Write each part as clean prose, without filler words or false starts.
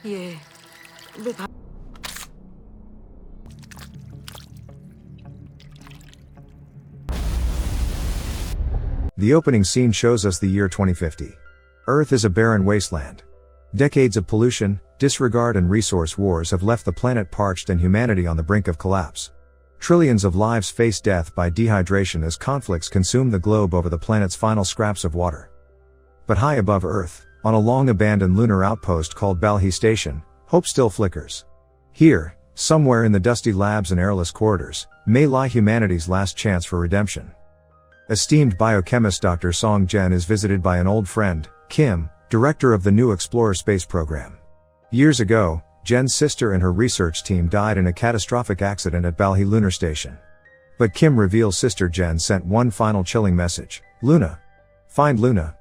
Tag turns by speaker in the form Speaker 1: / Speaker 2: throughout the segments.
Speaker 1: 예. 네,
Speaker 2: The opening scene shows us the year 2050. Earth is a barren wasteland. Decades of pollution, disregard and resource wars have left the planet parched and humanity on the brink of collapse. Trillions of lives face death by dehydration as conflicts consume the globe over the planet's final scraps of water. But high above Earth, on a long-abandoned lunar outpost called Balhi Station, hope still flickers. Here, somewhere in the dusty labs and airless corridors, may lie humanity's last chance for redemption. Esteemed biochemist Dr. Song Jen is visited by an old friend, Kim, director of the new Explorer space program. Years ago, Jen's sister and her research team died in a catastrophic accident at Balhi Lunar Station. But Kim reveals sister Jen sent one final chilling message: Luna. Find Luna.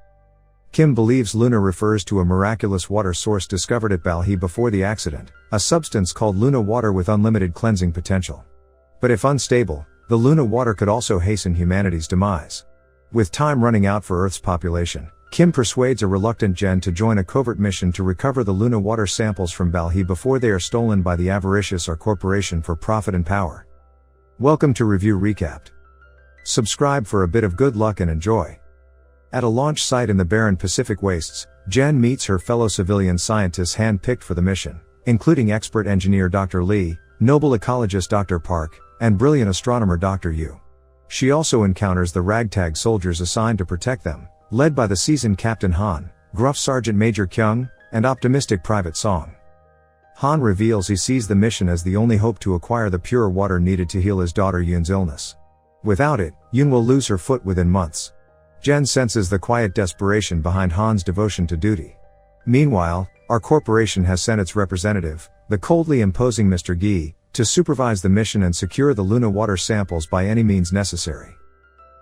Speaker 2: Kim believes Luna refers to a miraculous water source discovered at Balhi before the accident, a substance called Luna water with unlimited cleansing potential. But if unstable, the Luna water could also hasten humanity's demise. With time running out for Earth's population, Kim persuades a reluctant Jen to join a covert mission to recover the Luna water samples from Balhi before they are stolen by the avaricious or corporation for profit and power. Welcome to Review Recapped. Subscribe for a bit of good luck and enjoy. At a launch site in the barren Pacific wastes, Jen meets her fellow civilian scientists hand-picked for the mission, including expert engineer Dr. Lee, noble ecologist Dr. Park, and brilliant astronomer Dr. Yu. She also encounters the ragtag soldiers assigned to protect them, led by the seasoned Captain Han, gruff Sergeant Major Kyung, and optimistic Private Song. Han reveals he sees the mission as the only hope to acquire the pure water needed to heal his daughter Yoon's illness. Without it, Yoon will lose her foot within months. Jen senses the quiet desperation behind Han's devotion to duty. Meanwhile, our corporation has sent its representative, the coldly imposing Mr. Gi, to supervise the mission and secure the Luna water samples by any means necessary.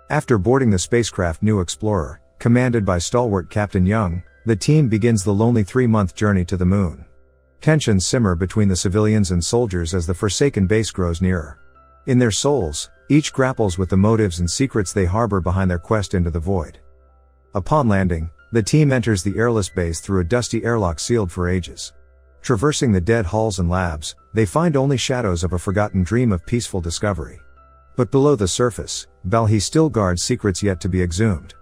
Speaker 2: After boarding the spacecraft New Explorer, commanded by stalwart Captain Young, the team begins the lonely 3-month journey to the moon. Tensions simmer between the civilians and soldiers as the forsaken base grows nearer. In their souls, each grapples with the motives and secrets they harbor behind their quest into the void. Upon landing, the team enters the airless base through a dusty airlock sealed for ages. Traversing the dead halls and labs, they find only shadows of a forgotten dream of peaceful discovery. But below the surface, Balhi still guards secrets yet to be exhumed.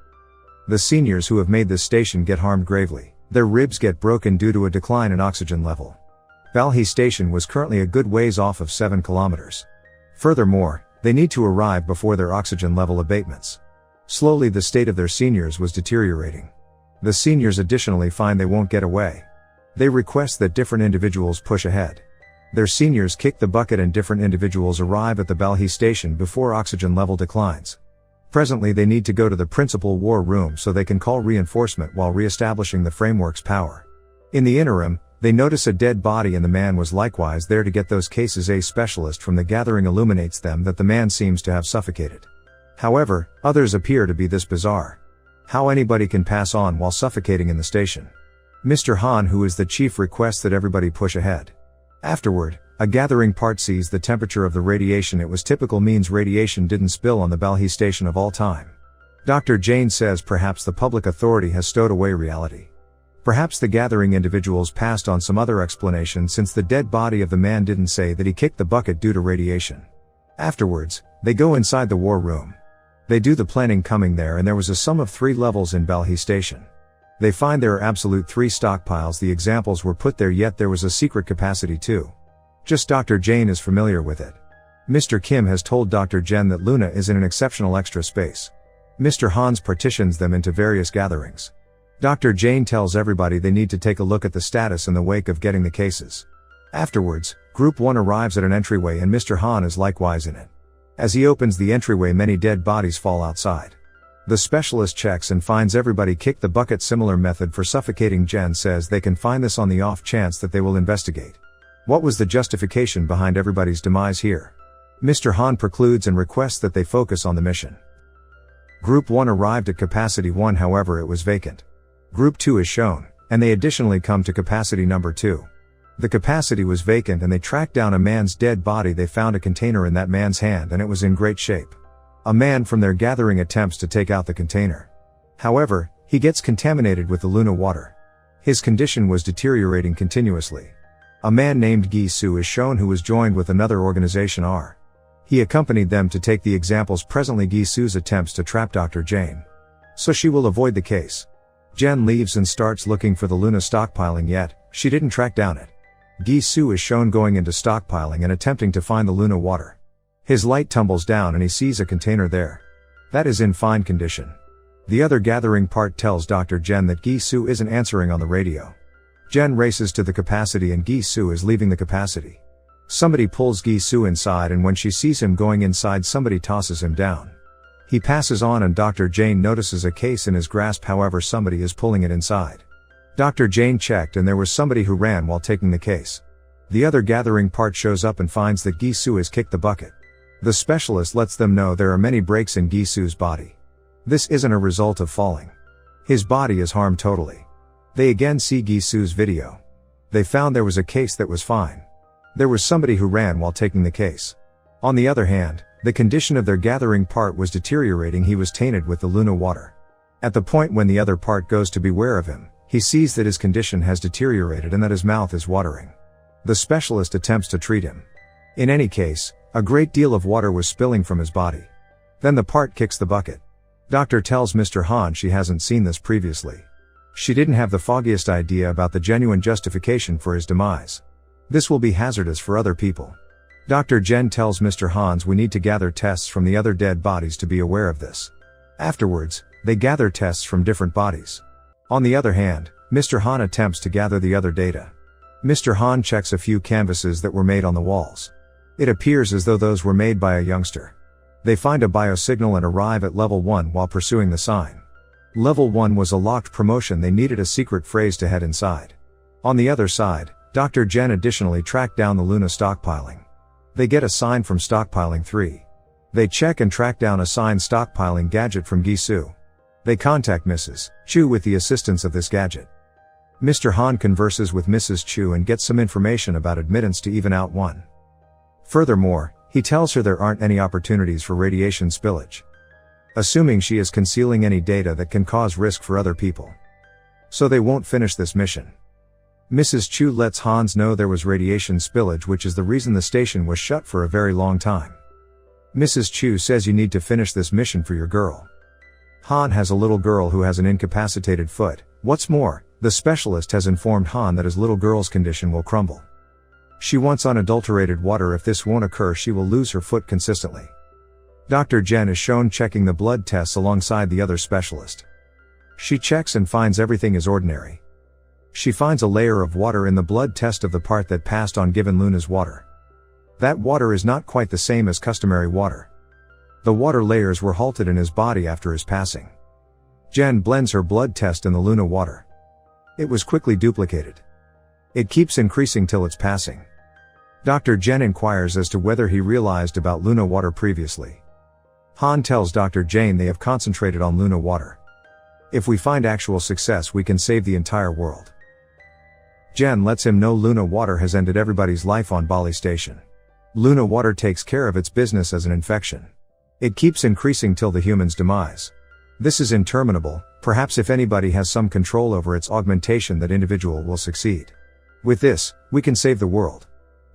Speaker 2: The seniors who have made this station get harmed gravely. Their ribs get broken due to a decline in oxygen level. Balhi Station was currently a good ways off of 7 kilometers. Furthermore, they need to arrive before their oxygen level abatements. Slowly the state of their seniors was deteriorating. The seniors additionally find they won't get away. They request that different individuals push ahead. Their seniors kick the bucket and different individuals arrive at the Balhi station before oxygen level declines. Presently they need to go to the principal war room so they can call reinforcement while re-establishing the framework's power. In the interim, they notice a dead body and the man was likewise there to get those cases. A specialist from the gathering illuminates them that the man seems to have suffocated. However, others appear to be this bizarre. How anybody can pass on while suffocating in the station. Mr. Han, who is the chief, requests that everybody push ahead. Afterward, a gathering part sees the temperature of the radiation. It was typical, means radiation didn't spill on the Balhi station of all time. Dr. Jane says perhaps the public authority has stowed away reality. Perhaps the gathering individuals passed on some other explanation, since the dead body of the man didn't say that he kicked the bucket due to radiation. Afterwards, they go inside the war room. They do the planning coming there, and there was a sum of 3 levels in Balhi station. They find there are absolute 3 stockpiles. The examples were put there, yet there was a secret capacity too. Just Dr. Jane is familiar with it. Mr. Kim has told Dr. Jen that Luna is in an exceptional extra space. Mr. Hans partitions them into various gatherings. Dr. Jane tells everybody they need to take a look at the status in the wake of getting the cases. Afterwards, Group 1 arrives at an entryway and Mr. Han is likewise in it. As he opens the entryway, many dead bodies fall outside. The specialist checks and finds everybody kicked the bucket. Similar method for suffocating. Jen says they can find this on the off chance that they will investigate. What was the justification behind everybody's demise here? Mr. Han precludes and requests that they focus on the mission. Group 1 arrived at capacity 1, however it was vacant. Group 2 is shown, and they additionally come to capacity number 2. The capacity was vacant and they tracked down a man's dead body. They found a container in that man's hand and it was in great shape. A man from their gathering attempts to take out the container. However, he gets contaminated with the Luna water. His condition was deteriorating continuously. A man named Gi-soo is shown who was joined with another organization R. He accompanied them to take the examples. Presently Gi-soo's attempts to trap Dr. Jane, so she will avoid the case. Jen leaves and starts looking for the Luna stockpiling, yet she didn't track down it. Gi-soo is shown going into stockpiling and attempting to find the Luna water. His light tumbles down and he sees a container there that is in fine condition. The other gathering part tells Dr. Jen that Gi-soo isn't answering on the radio. Jen races to the capacity and Gi-soo is leaving the capacity. Somebody pulls Gi-soo inside, and when she sees him going inside, somebody tosses him down. He passes on and Dr. Jane notices a case in his grasp, however somebody is pulling it inside. Dr. Jane checked and there was somebody who ran while taking the case. The other gathering part shows up and finds that Gi-soo has kicked the bucket. The specialist lets them know there are many breaks in Gi-soo's body. This isn't a result of falling. His body is harmed totally. They again see Gi-soo's video. They found there was a case that was fine. There was somebody who ran while taking the case. On the other hand, the condition of their gathering part was deteriorating. He was tainted with the Luna water. At the point when the other part goes to beware of him, he sees that his condition has deteriorated and that his mouth is watering. The specialist attempts to treat him. In any case, a great deal of water was spilling from his body. Then the part kicks the bucket. Doctor tells Mr. Han she hasn't seen this previously. She didn't have the foggiest idea about the genuine justification for his demise. This will be hazardous for other people. Dr. Jen tells Mr. Hans we need to gather tests from the other dead bodies to be aware of this. Afterwards, they gather tests from different bodies. On the other hand, Mr. Han attempts to gather the other data. Mr. Han checks a few canvases that were made on the walls. It appears as though those were made by a youngster. They find a biosignal and arrive at level 1 while pursuing the sign. Level 1 was a locked promotion. They needed a secret phrase to head inside. On the other side, Dr. Jen additionally tracked down the Luna stockpiling. They get a sign from stockpiling 3. They check and track down a signed stockpiling gadget from Gi-soo. They contact Mrs. Chu with the assistance of this gadget. Mr. Han converses with Mrs. Chu and gets some information about admittance to even out 1. Furthermore, he tells her there aren't any opportunities for radiation spillage, assuming she is concealing any data that can cause risk for other people. So they won't finish this mission. Mrs. Chu lets Hans know there was radiation spillage, which is the reason the station was shut for a very long time. Mrs. Chu says you need to finish this mission for your girl. Han has a little girl who has an incapacitated foot. What's more, the specialist has informed Han that his little girl's condition will crumble. She wants unadulterated water. If this won't occur, she will lose her foot consistently. Dr. Jen is shown checking the blood tests alongside the other specialist. She checks and finds everything is ordinary. She finds a layer of water in the blood test of the part that passed on given Luna's water. That water is not quite the same as customary water. The water layers were halted in his body after his passing. Jen blends her blood test in the Luna water. It was quickly duplicated. It keeps increasing till its passing. Dr. Jen inquires as to whether he realized about Luna water previously. Han tells Dr. Jane they have concentrated on Luna water. If we find actual success, we can save the entire world. Jen lets him know Luna water has ended everybody's life on Bali Station. Luna water takes care of its business as an infection. It keeps increasing till the human's demise. This is interminable. Perhaps if anybody has some control over its augmentation, that individual will succeed. With this, we can save the world.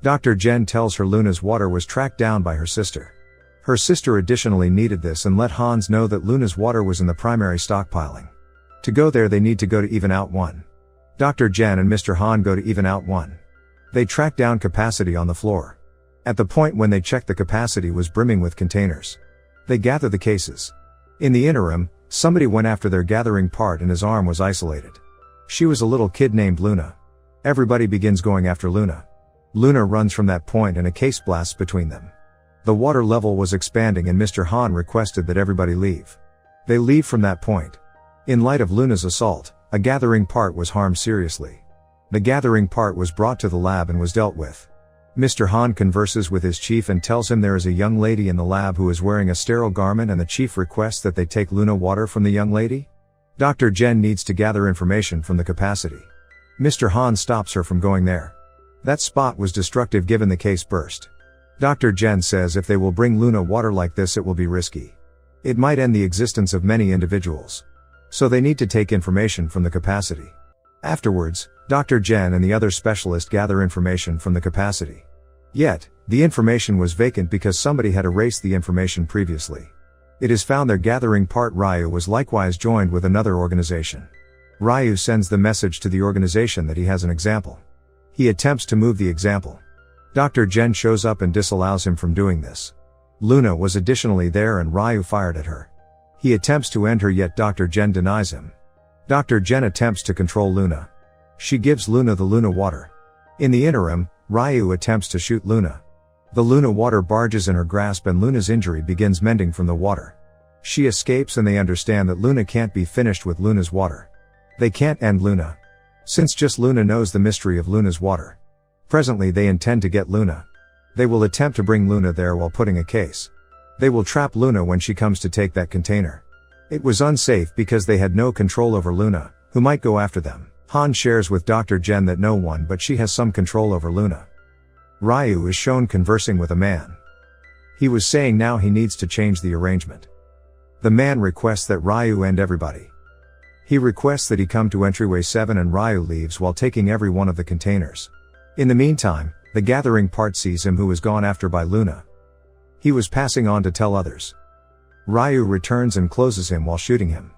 Speaker 2: Dr. Jen tells her Luna's water was tracked down by her sister. Her sister additionally needed this and let Hans know that Luna's water was in the primary stockpiling. To go there they need to go to even out 1. Dr. Jen and Mr. Han go to even out 1. They track down capacity on the floor. At the point when they checked, the capacity was brimming with containers. They gather the cases. In the interim, somebody went after their gathering part and his arm was isolated. She was a little kid named Luna. Everybody begins going after Luna. Luna runs from that point and a case blasts between them. The water level was expanding and Mr. Han requested that everybody leave. They leave from that point. In light of Luna's assault, a gathering part was harmed seriously. The gathering part was brought to the lab and was dealt with. Mr. Han converses with his chief and tells him there is a young lady in the lab who is wearing a sterile garment, and the chief requests that they take Luna water from the young lady. Dr. Jen needs to gather information from the capacity. Mr. Han stops her from going there. That spot was destructive given the case burst. Dr. Jen says if they will bring Luna water like this, it will be risky. It might end the existence of many individuals. So they need to take information from the capacity. Afterwards, Dr. Jen and the other specialist gather information from the capacity. Yet, the information was vacant because somebody had erased the information previously. It is found their gathering part Ryu was likewise joined with another organization. Ryu sends the message to the organization that he has an example. He attempts to move the example. Dr. Jen shows up and disallows him from doing this. Luna was additionally there and Ryu fired at her. He attempts to end her yet Dr. Jen denies him. Dr. Jen attempts to control Luna. She gives Luna the Luna water. In the interim, Ryu attempts to shoot Luna. The Luna water barges in her grasp and Luna's injury begins mending from the water. She escapes and they understand that Luna can't be finished with Luna's water. They can't end Luna. Since just Luna knows the mystery of Luna's water. Presently they intend to get Luna. They will attempt to bring Luna there while putting a case. They will trap Luna when she comes to take that container. It was unsafe because they had no control over Luna, who might go after them. Han shares with Dr. Jen that no one but she has some control over Luna. Ryu is shown conversing with a man. He was saying now he needs to change the arrangement. The man requests that Ryu end everybody. He requests that he come to entryway 7 and Ryu leaves while taking every one of the containers. In the meantime, the gathering part sees him who is gone after by Luna. He was passing on to tell others. Ryu returns and closes him while shooting him.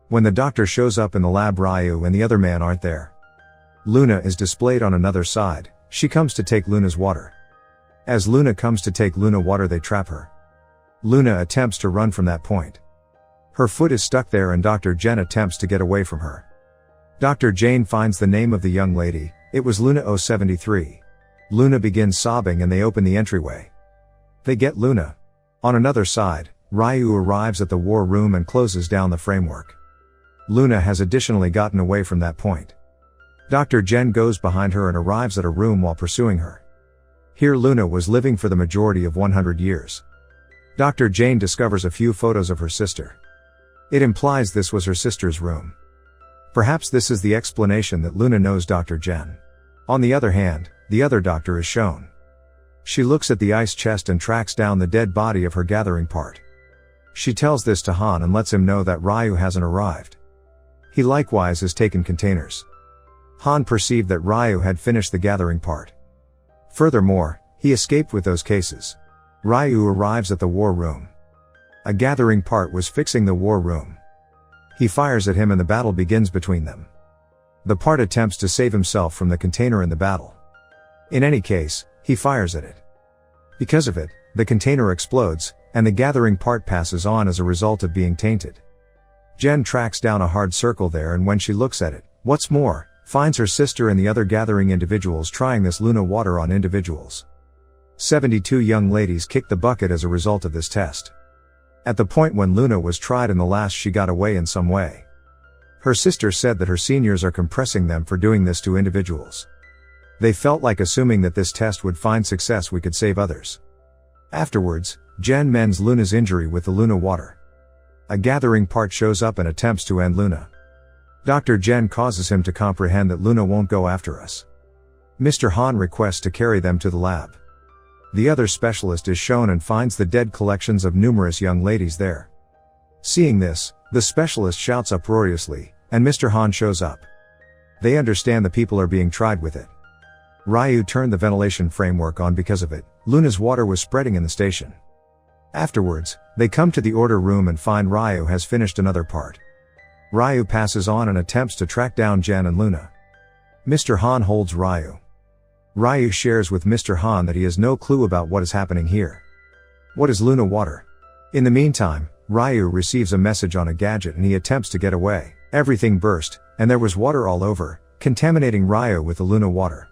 Speaker 2: When the doctor shows up in the lab Ryu and the other man aren't there. Luna is displayed on another side. She comes to take Luna's water. As Luna comes to take Luna water they trap her. Luna attempts to run from that point. Her foot is stuck there and Dr. Jen attempts to get away from her. Dr. Jane finds the name of the young lady, it was Luna 073. Luna begins sobbing and they open the entryway. They get Luna. On another side, Ryu arrives at the war room and closes down the framework. Luna has additionally gotten away from that point. Dr. Jen goes behind her and arrives at a room while pursuing her. Here Luna was living for the majority of 100 years. Dr. Jane discovers a few photos of her sister. It implies this was her sister's room. Perhaps this is the explanation that Luna knows Dr. Jen. On the other hand, the other doctor is shown. She looks at the ice chest and tracks down the dead body of her gathering part. She tells this to Han and lets him know that Ryu hasn't arrived. He likewise has taken containers. Han perceived that Ryu had finished the gathering part. Furthermore, he escaped with those cases. Ryu arrives at the war room. A gathering part was fixing the war room. He fires at him and the battle begins between them. The part attempts to save himself from the container in the battle. In any case, he fires at it. Because of it, the container explodes, and the gathering part passes on as a result of being tainted. Jen tracks down a hard circle there and when she looks at it, what's more, finds her sister and the other gathering individuals trying this Luna water on individuals. 72 young ladies kicked the bucket as a result of this test. At the point when Luna was tried in the last she got away in some way. Her sister said that her seniors are compressing them for doing this to individuals. They felt like assuming that this test would find success we could save others. Afterwards, Jen mends Luna's injury with the Luna water. A gathering part shows up and attempts to end Luna. Dr. Jen causes him to comprehend that Luna won't go after us. Mr. Han requests to carry them to the lab. The other specialist is shown and finds the dead collections of numerous young ladies there. Seeing this, the specialist shouts uproariously, and Mr. Han shows up. They understand the people are being tried with it. Ryu turned the ventilation framework on because of it. Luna's water was spreading in the station. Afterwards, they come to the order room and find Ryu has finished another part. Ryu passes on and attempts to track down Jen and Luna. Mr. Han holds Ryu. Ryu shares with Mr. Han that he has no clue about what is happening here. What is Luna water? In the meantime, Ryu receives a message on a gadget and he attempts to get away. Everything burst, and there was water all over, contaminating Ryu with the Luna water.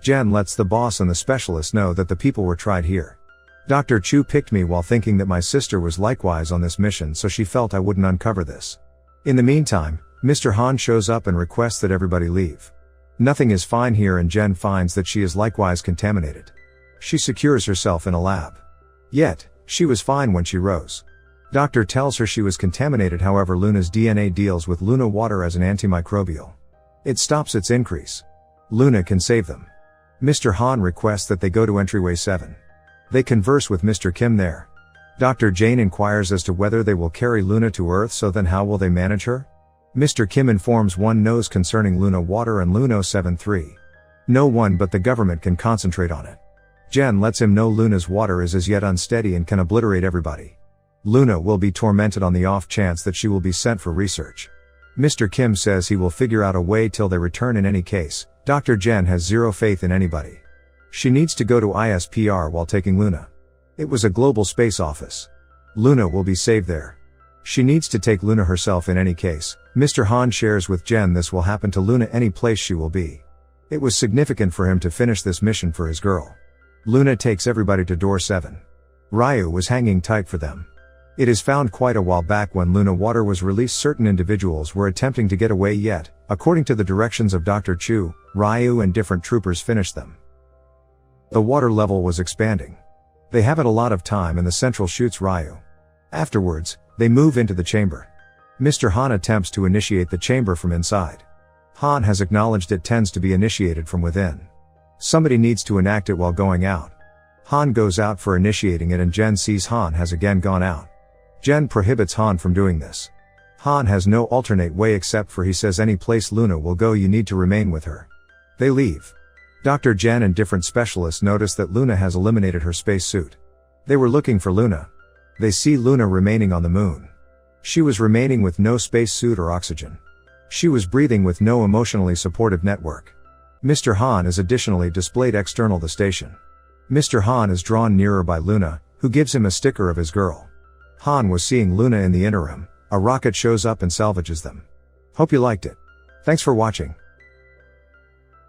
Speaker 2: Jen lets the boss and the specialist know that the people were tried here. Dr. Chu picked me while thinking that my sister was likewise on this mission, so she felt I wouldn't uncover this. In the meantime, Mr. Han shows up and requests that everybody leave. Nothing is fine here and Jen finds that she is likewise contaminated. She secures herself in a lab. Yet, she was fine when she rose. Doctor tells her she was contaminated, however Luna's DNA deals with Luna water as an antimicrobial. It stops its increase. Luna can save them. Mr. Han requests that they go to entryway 7. They converse with Mr. Kim there. Dr. Jane inquires as to whether they will carry Luna to Earth, so then how will they manage her? Mr. Kim informs One knows concerning Luna Water and Luno 7-3. No one but the government can concentrate on it. Jen lets him know Luna's water is as yet unsteady and can obliterate everybody. Luna will be tormented on the off chance that she will be sent for research. Mr. Kim says he will figure out a way till they return in any case. Dr. Jen has zero faith in anybody. She needs to go to ISPR while taking Luna. It was a global space office. Luna will be saved there. She needs to take Luna herself in any case. Mr. Han shares with Jen this will happen to Luna any place she will be. It was significant for him to finish this mission for his girl. Luna takes everybody to door 7. Ryu was hanging tight for them. It is found quite a while back when Luna Water was released certain individuals were attempting to get away yet, according to the directions of Dr. Chu, Ryu and different troopers finished them. The water level was expanding. They haven't a lot of time and the central shoots Ryu. Afterwards, they move into the chamber. Mr. Han attempts to initiate the chamber from inside. Han has acknowledged it tends to be initiated from within. Somebody needs to enact it while going out. Han goes out for initiating it and Jen sees Han has again gone out. Jen prohibits Han from doing this. Han has no alternate way except for he says any place Luna will go you need to remain with her. They leave. Dr. Jen and different specialists notice that Luna has eliminated her space suit. They were looking for Luna. They see Luna remaining on the moon. She was remaining with no space suit or oxygen. She was breathing with no emotionally supportive network. Mr. Han is additionally displayed external the station. Mr. Han is drawn nearer by Luna, who gives him a sticker of his girl. Han was seeing Luna in the interim. A rocket shows up and salvages them. Hope you liked it. Thanks for watching.